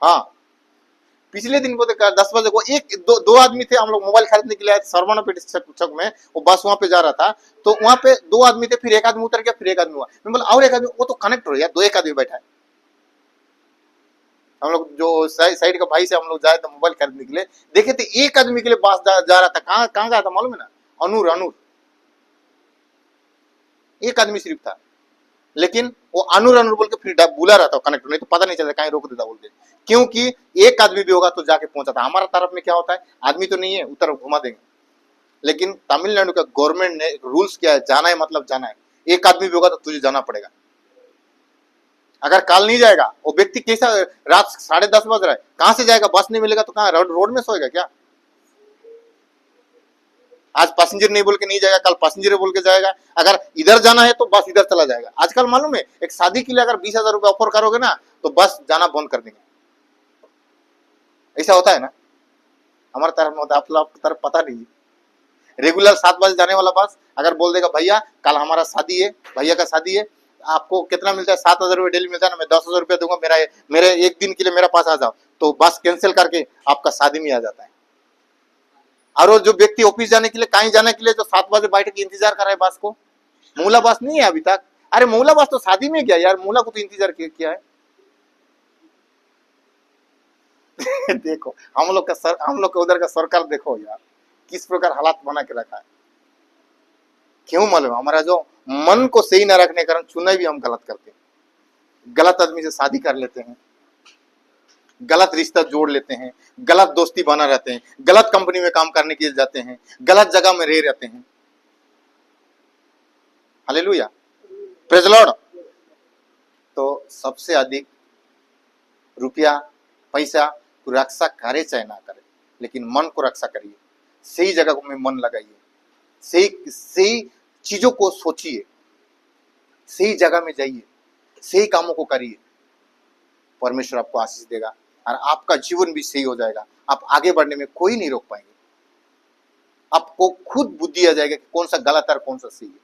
हाँ, पिछले दिन को 10 बजे को दो आदमी थे, हम लोग मोबाइल खरीदने के लिए आए सरवना पेट चौक में, वो बस वहां पे जा रहा था, तो वहां पे 2 आदमी थे, फिर एक आदमी उतर गया, फिर एक आदमी हुआ। मैं बोला और एक आदमी, वो तो कनेक्ट हो गया, 2 आदमी बैठा है। हम लोग जो साइड का भाई से हम लोग जाए थे मोबाइल खरीदने के लिए, देखे थे एक आदमी के लिए बस जा रहा था। कहाँ गया था मालूम है ना? अनूर एक आदमी सिर्फ था, लेकिन वो अनूर बोल के फिर बुला रहा था कनेक्ट, नहीं तो पता नहीं चलता कहीं रोक देता बोल के, क्योंकि एक आदमी भी होगा तो जाके पहुंचा था। हमारा तरफ में क्या होता है, आदमी तो नहीं है, उतर घुमा देंगे। लेकिन तमिलनाडु का गवर्नमेंट ने रूल्स किया है, जाना है मतलब जाना है, एक आदमी भी होगा तो तुझे जाना पड़ेगा। अगर कल नहीं जाएगा, वो व्यक्ति कैसा, रात 10:30 बज रहा है, कहां से जाएगा? बस नहीं मिलेगा तो कहां, रोड में सोएगा क्या? आज पैसेंजर नहीं बोल के नहीं जाएगा, कल पैसेंजर बोल के जाएगा। अगर इधर जाना है तो बस इधर चला जाएगा। आजकल मालूम है, एक शादी के लिए अगर 20,000 रुपये ऑफर करोगे ना, तो बस जाना बंद कर देंगे। ऐसा होता है ना, हमारे तरफ में होता है, आप लोग की तरफ पता नहीं। रेगुलर 7 बजे जाने वाला बस अगर बोल देगा भैया कल हमारा शादी है, भैया का शादी है, आपको कितना मिलता है? 7,000 रुपये डेली मिलता है ना, मैं 10,000 रुपया दूंगा, मेरे एक दिन के लिए मेरे पास आ जाओ, तो बस कैंसिल करके आपका शादी में आ जाता है। और वो जो व्यक्ति ऑफिस जाने के लिए, कहीं जाने के लिए, जो 7 बजे बैठ के इंतजार कर रहा है बस को, मूला बस नहीं है अभी तक। अरे मूला बस तो शादी में गया यार, मूला को तो इंतजार किया है। देखो हम लोग का उधर का सरकार देखो यार, किस प्रकार हालात बना के रखा है। क्यों मालूम? हमारा जो मन को सही न रखने के कारण चुनाव भी हम गलत करते हैं, गलत आदमी से शादी कर लेते हैं, गलत रिश्ता जोड़ लेते हैं, गलत दोस्ती बना रहते हैं, गलत कंपनी में काम करने के लिए जाते हैं, गलत जगह में रह रहते हैं। Hallelujah, praise Lord. तो सबसे अधिक रुपया पैसा को रक्षा करे चाहे ना करे, लेकिन मन को रक्षा करिए, सही जगह में मन लगाइए, सही सही चीजों को सोचिए, सही जगह में जाइए, सही कामों को करिए। परमेश्वर आपको आशीष देगा और आपका जीवन भी सही हो जाएगा। आप आगे बढ़ने में कोई नहीं रोक पाएंगे। आपको खुद बुद्धि आ जाएगा कि कौन सा गलत है और कौन सा सही है।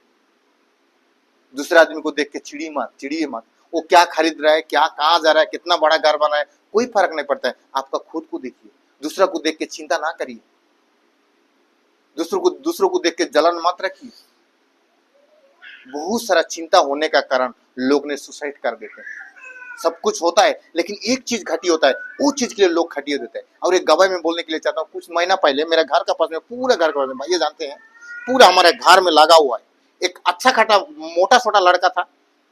दूसरे आदमी को देख के चिड़िए मत। वो क्या खरीद रहा है, क्या कहाँ जा रहा है, कितना बड़ा घर बना है, कोई फर्क नहीं पड़ता है। आपका खुद को देखिए, दूसरा को देख के चिंता ना करिए, दूसरों को देख के जलन मत रखिए। बहुत सारा चिंता होने का कारण लोग ने सुसाइड कर देते हैं। सब कुछ होता है, लेकिन एक चीज घटी होता है, वो चीज के लिए लोग खटिए देते हैं। और एक गवाही में बोलने के लिए चाहता हूँ, कुछ महीना पहले मेरा घर का पास में, पूरा घर का पास में, ये जानते हैं, पूरा हमारे घर में लगा हुआ है एक अच्छा खाटा मोटा छोटा लड़का था,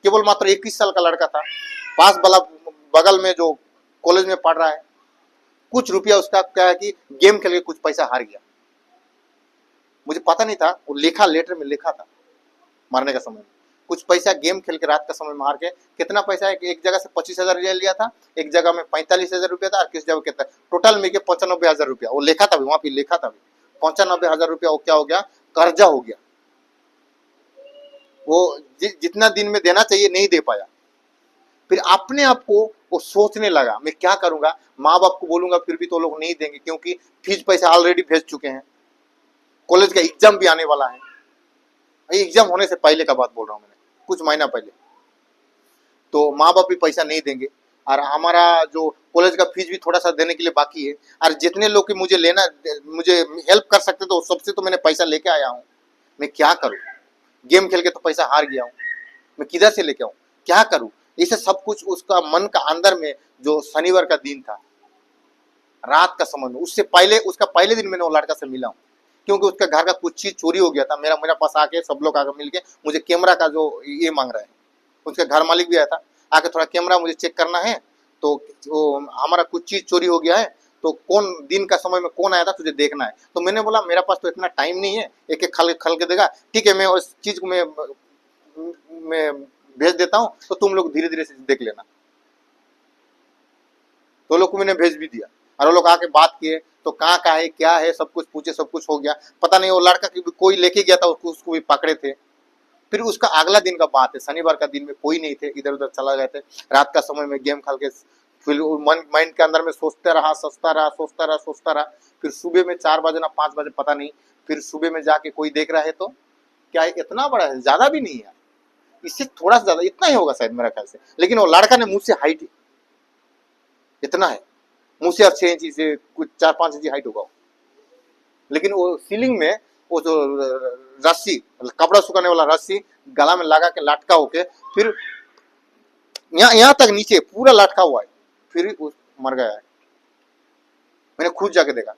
केवल मात्र 21 साल का लड़का था। पास वाला बगल में जो कॉलेज में पढ़ रहा है, कुछ रुपया उसका क्या है कि गेम खेल के कुछ पैसा हार गया। मुझे पता नहीं था, वो लिखा, लेटर में लिखा था मरने का समय में, कुछ पैसा गेम खेल के रात का समय में हार के। कितना पैसा है कि एक जगह से 25,000 लिया था, एक जगह में 45,000 रुपया था, और किस जगह कितना, टोटल मिलके 95,000 रुपया वो लिखा था, वहां पे लिखा था 95,000 रुपया। वो क्या हो गया, कर्जा हो गया। वो जितना दिन में देना चाहिए नहीं दे पाया। फिर अपने आप को वो सोचने लगा, मैं क्या करूंगा, माँ बाप को बोलूंगा फिर भी तो लोग नहीं देंगे, क्योंकि फीस पैसा ऑलरेडी भेज चुके हैं, कॉलेज का एग्जाम भी आने वाला है। एग्जाम होने से पहले का बात बोल रहा हूँ मैंने, कुछ महीना पहले। तो माँ बाप भी पैसा नहीं देंगे, और हमारा जो कॉलेज का फीस भी थोड़ा सा देने के लिए बाकी है। और जितने लोग की मुझे हेल्प कर सकते तो सबसे तो मैंने पैसा लेके आया हूँ। मैं क्या करूँ, गेम खेल के तो पैसा हार गया हूँ, मैं किधर से लेके आऊँ, क्या करूँ। इसे सब कुछ उसका मन का अंदर में, जो शनिवार का दिन था, रात का समय में, उससे पहले, उसका पहले दिन मैंने वो लड़का से मिला हूँ, क्योंकि उसका घर का कुछ चीज चोरी हो गया था। मेरा पास आके सब लोग आकर मिलके मुझे कैमरा का जो ये मांग रहे हैं, उसका घर मालिक भी आया था, आके थोड़ा कैमरा मुझे चेक करना है, तो हमारा कुछ चीज चोरी हो गया है, तो कौन दिन का समय में कौन आया था तुझे देखना है। तो मैंने बोला मेरा पास तो इतना टाइम नहीं है, एक एक खल के देगा, ठीक है मैं उस चीज को मैं भेज देता हूँ, तो तुम लोग धीरे धीरे से देख लेना। तो लोग को मैंने भेज भी दिया, और वो लोग आके बात किए, तो कहाँ का है, क्या है, सब कुछ पूछे, सब कुछ हो गया। पता नहीं वो लड़का की कोई लेके गया था, उसको भी पकड़े थे। फिर उसका अगला दिन का बात है, शनिवार का दिन में कोई नहीं थे, इधर उधर चला गए थे, रात का समय में गेम खेल के। फिर माइंड के अंदर में सोचता रहा। फिर सुबह में 4 बजे ना 5 बजे पता नहीं, फिर सुबह में जाके कोई देख रहा है, तो क्या है, इतना बड़ा है, ज्यादा भी नहीं है, इससे थोड़ा सा ज्यादा, इतना ही होगा शायद मेरा ख्याल से। लेकिन वो लड़का ने मुझसे हाइट इतना है, मुझसे 6 इंच से कुछ 4-5 इंच हाइट होगा। लेकिन वो सीलिंग में वो जो रस्सी, कपड़ा सुखाने वाला रस्सी गला में लगा के लटका होके, फिर यहाँ तक नीचे पूरा लटका हुआ है, फिर मर गया है। मैंने खुद जाके देखा,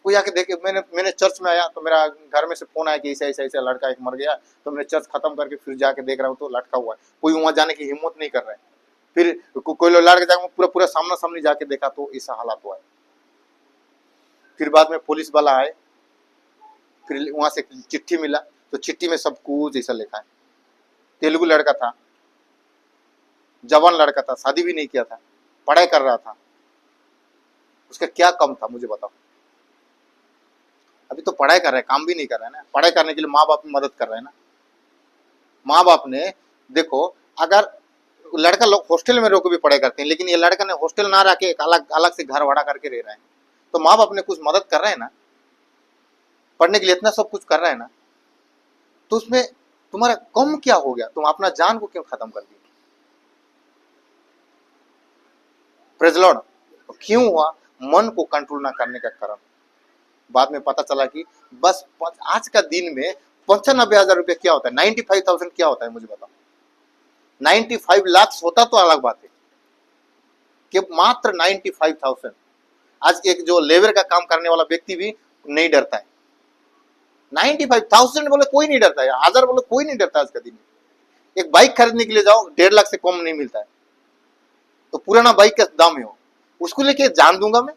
वो जाके देखे, मैंने चर्च में आया, तो मेरा घर में से फोन आया कि ऐसा लड़का एक मर गया। तो मैंने चर्च खत्म करके फिर जाके देख रहा हूँ, तो लटका हुआ है, कोई वहां जाने की हिम्मत नहीं कर रहा है। फिर कोई लोग लड़के जाके पूरा सामना सामने जाके देखा, तो ऐसा हालात हुआ है। फिर बाद में पुलिस वाला आए, फिर वहां से चिट्ठी मिला, तो चिट्ठी में सब कुछ ऐसा लिखा है। तेलुगु लड़का था, जवान लड़का था, शादी भी नहीं किया था, पढ़ाई कर रहा था। उसका क्या कम था मुझे बताओ। अभी तो पढ़ाई कर रहा है, काम भी नहीं कर रहा है ना। पढ़ाई करने के लिए माँ बाप मदद कर रहे हैं ना। माँ बाप ने देखो, अगर लड़का लोग हॉस्टल में रोक भी पढ़ाई करते हैं, लेकिन ये लड़का ने हॉस्टल ना रह के एक अलग से घर भाड़ा करके रह रहे हैं, तो माँ बाप ने कुछ मदद कर रहे हैं ना, पढ़ने के लिए इतना सब कुछ कर रहा है ना। तो उसमें तुम्हारा कम क्या हो गया, तुम अपना जान को क्यों खत्म कर दिए। Praise Lord. तो क्यों हुआ, मन को कंट्रोल ना करने का कारण। बाद में पता चला कि बस आज का दिन में 95,000 रुपया क्या होता है, 95,000 क्या होता है मुझे बताओ। 95 लाख होता तो अलग बात है, कि मात्र 95,000। आज एक जो लेबर का काम करने वाला व्यक्ति भी नहीं डरता है। 95,000 बोले कोई नहीं डरता है, 1000 बोले कोई नहीं डरता। आज का दिन एक बाइक खरीदने के लिए जाओ, 1.5 लाख से कम नहीं मिलता है। तो पुराना बाइक का दाम है, उसको लेके जान दूंगा मैं?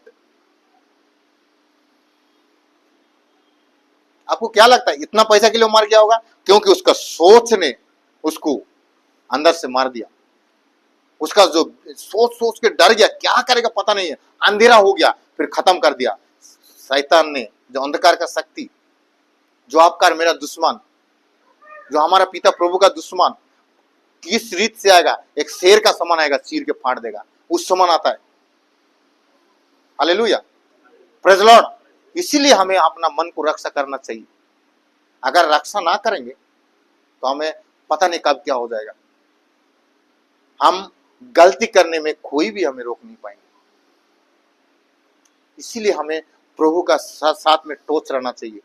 आपको क्या लगता है इतना पैसा के लिए मर गया होगा? क्योंकि उसका सोच ने उसको अंदर से मार दिया। उसका जो सोच सोच के डर गया, क्या करेगा पता नहीं है, अंधेरा हो गया, फिर खत्म कर दिया। शैतान ने, जो अंधकार का शक्ति, जो आपका मेरा दुश्मन, जो हमारा पिता प्रभु का दुश्मन, किस रीत से आएगा? एक शेर का समान आएगा, चीर के फाड़ देगा, उस समान आता है। Hallelujah, praise Lord. इसीलिए हमें अपना मन को रक्षा करना चाहिए। अगर रक्षा ना करेंगे तो हमें पता नहीं कब क्या हो जाएगा। हम गलती करने में कोई भी हमें रोक नहीं पाएंगे। इसीलिए हमें प्रभु का साथ में टोच रहना चाहिए।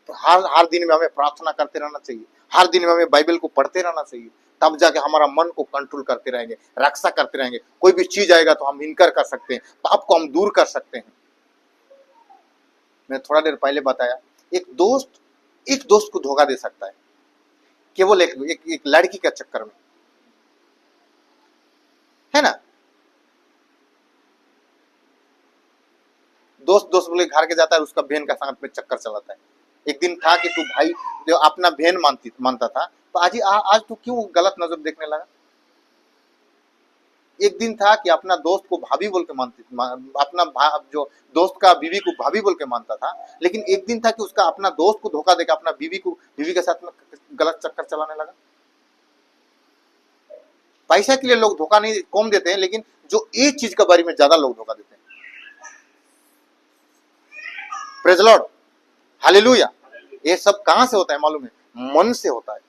हर दिन में हमें प्रार्थना करते रहना चाहिए, हर दिन में हमें बाइबल को पढ़ते रहना चाहिए। तब जाके हमारा मन को कंट्रोल करते रहेंगे, रक्षा करते रहेंगे। कोई भी चीज आएगा तो हम इनकार कर सकते हैं, पाप को हम दूर कर सकते हैं। मैं थोड़ा देर पहले बताया, एक दोस्त को धोखा दे सकता है केवल एक लड़की के चक्कर में, है ना? दोस्त बोले घर के जाता है, उसका बहन का साथ में चक्कर चलाता है। एक दिन था कि तू भाई जो अपना बहन मानता था, तो आज तू क्यों गलत नजर देखने लगा? एक दिन था कि अपना दोस्त को भाभी बोल के जो दोस्त का बीवी को भाभी बोल के मानता था, लेकिन एक दिन था कि उसका अपना दोस्त को धोखा देकर अपना बीवी के साथ में गलत चक्कर चलाने लगा। पैसा के लिए लोग धोखा नहीं कम देते हैं, लेकिन जो एक चीज के बारे में ज्यादा लोग धोखा देते हैं। Praise Lord, hallelujah. ये सब कहां से होता है मालूम है? मन से होता है।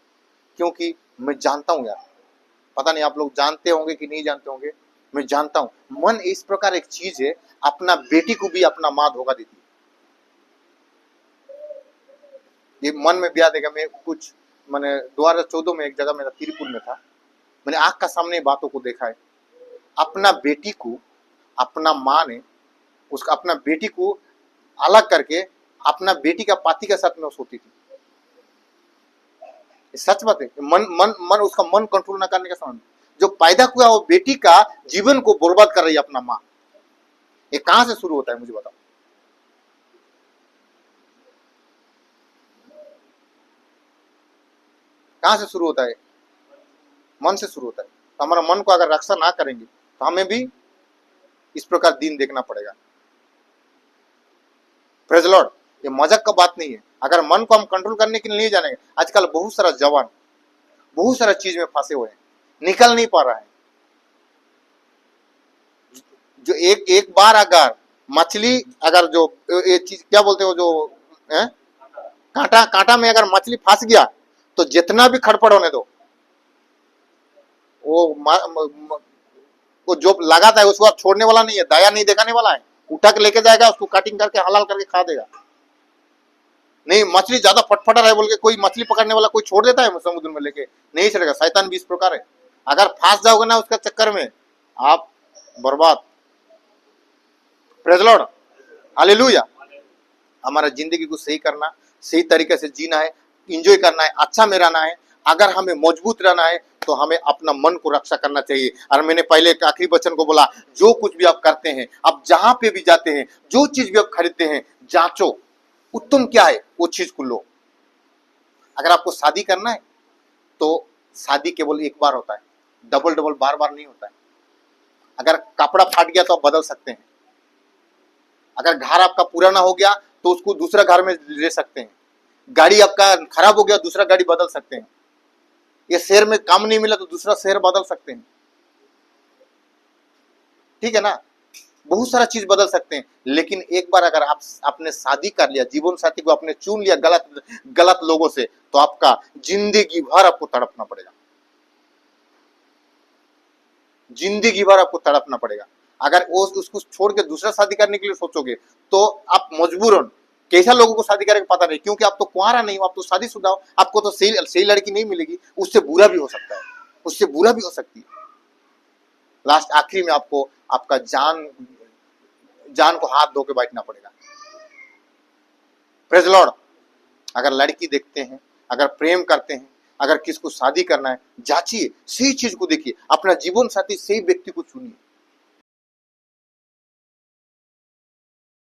क्योंकि मैं जानता हूं यार, पता नहीं आप लोग जानते होंगे कि नहीं जानते होंगे, मैं जानता हूं मन इस प्रकार एक चीज है, अपना बेटी को भी अपना मां धोखा देती है। ये मन में ब्याह देगा। मैं कुछ मैंने 2014 में एक जगह मेरा तिरुपुर में था, मैंने आंख का सामने बातों को देखा है। अपना बेटी को अपना मां ने अपना बेटी को अलग करके अपना बेटी का पाती के साथ में वो सोती थी। सच बात है। मन उसका मन कंट्रोल ना करने का समय, जो पैदा हुआ वो बेटी का जीवन को बर्बाद कर रही है अपना मां। ये कहां से शुरू होता है मुझे बताओ? कहां से शुरू होता है? मन से शुरू होता है। तो हमारा मन को अगर रक्षा ना करेंगे तो हमें भी इस प्रकार दिन देखना पड़ेगा। प्रेज लॉर्ड, ये मजाक का बात नहीं है। अगर मन को हम कंट्रोल करने के लिए नहीं जानेंगे, आजकल बहुत सारा जवान बहुत सारा चीज में फंसे हुए हैं, निकल नहीं पा रहा है। जो एक बार अगर मछली, अगर जो ये चीज क्या बोलते हो, जो कांटा में अगर मछली फंस गया तो जितना भी खड़पड़ होने दो, वो जो लगाता है उसको आप छोड़ने वाला नहीं है, दया नहीं दिखाने वाला है, उठा के लेके जाएगा, उसको कटिंग करके हलाल करके खा देगा। नहीं, मछली ज्यादा फटफटा रहे बोल के कोई मछली पकड़ने वाला कोई छोड़ देता है समुद्र में लेके? नहीं छोड़ेगा। शैतान भी इस प्रकार है। अगर फंस जाओगे ना उसका चक्कर में, आप बर्बाद। Praise Lord, hallelujah. हमारा जिंदगी को सही करना, सही तरीके से जीना है, इंजॉय करना है, अच्छा में रहना है। अगर हमें मजबूत रहना है तो हमें अपना मन को रक्षा करना चाहिए। और मैंने पहले एक आखिरी वचन को बोला, जो कुछ भी आप करते हैं, आप जहां पे भी जाते हैं, जो चीज भी आप खरीदते हैं, जांचो उत्तम क्या है, वो चीज को लो। अगर आपको शादी करना है तो शादी केवल एक बार होता है, डबल बार बार नहीं होता है। अगर कपड़ा फाट गया तो आप बदल सकते हैं। अगर घर आपका पुराना हो गया तो उसको दूसरा घर में ले सकते हैं। गाड़ी आपका खराब हो गया, दूसरा गाड़ी बदल सकते हैं। ये शहर में काम नहीं मिला तो दूसरा शहर बदल सकते हैं। ठीक है ना? बहुत सारा चीज बदल सकते हैं। लेकिन एक बार अगर आपने शादी कर लिया, जीवन साथी को आपने चुन लिया गलत लोगों से, तो आपका जिंदगी भर आपको तड़पना पड़ेगा। जिंदगी भर आपको तड़पना पड़ेगा। अगर उसको छोड़ के दूसरा शादी करने के लिए सोचोगे तो आप मजबूरन, कैसा लोगों को शादी करेंगे पता नहीं, क्योंकि आप तो कुंवारा नहीं हो, आप तो शादीशुदा हो। आपको तो सही लड़की नहीं मिलेगी, उससे बुरा भी हो सकता है, उससे बुरा भी हो सकती है। लास्ट आखिरी में आपको आपका जान को हाथ धो के बैठना पड़ेगा। Praise Lord. अगर लड़की देखते हैं, अगर प्रेम करते हैं, अगर किसको शादी करना है, जांचिए, सही चीज को देखिए, अपना जीवन साथी सही व्यक्ति को चुनिए।